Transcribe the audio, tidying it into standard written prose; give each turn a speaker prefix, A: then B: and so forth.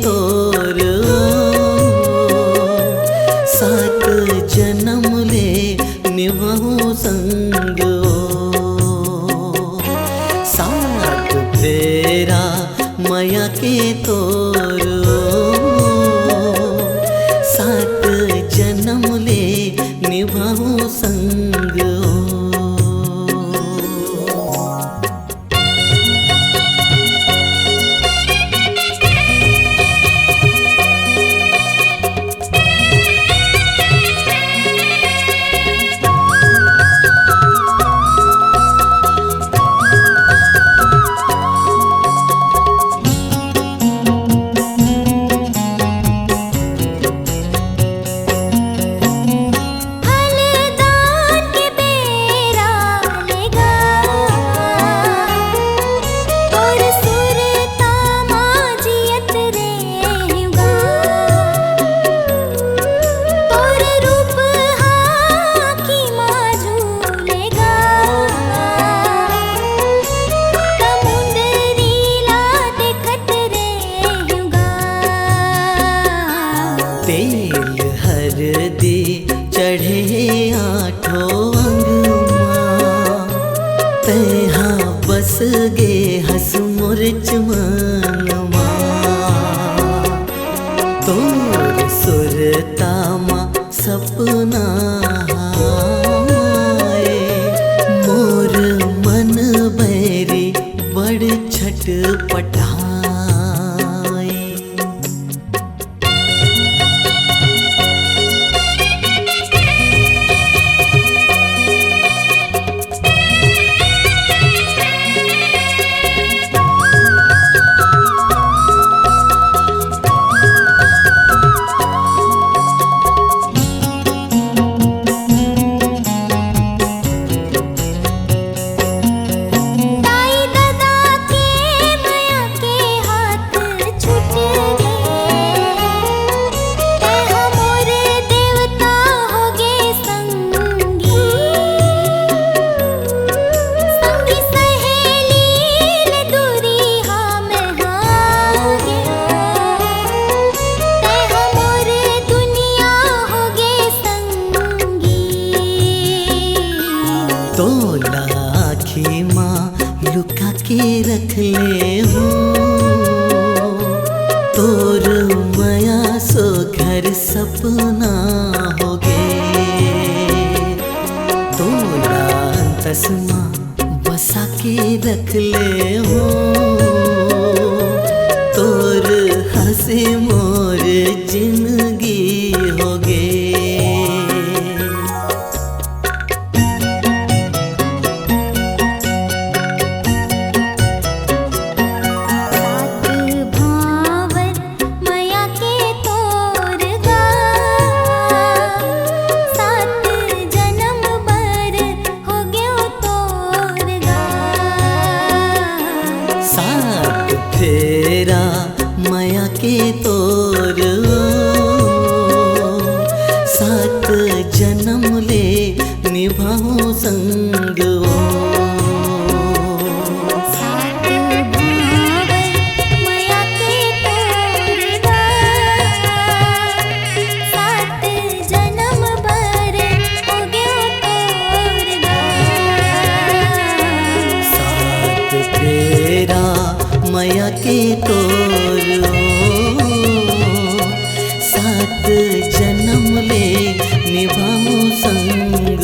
A: तोर सात जन्म ले निभाऊं संग सात फेरा माया के तोर सात जन्म ले निभाऊं संग तेल हरदी चढ़े आठों अंगमा तैहा बस गे हस मुरच मनवा तोर सुरतामा सपना आए मोर मन बैरी बड़ छटपटाए तो लाखी माँ लुका के रख ले हो तोर माया सो घर सपना हो गे तो तस्मा बसा के रख ले हो तोर हंसे मोर जिंदगी हो गे सात फेरा माया के तोर सात जन्म ले निभाऊं संग माया के तोर सात जन्म ले निभाऊं संग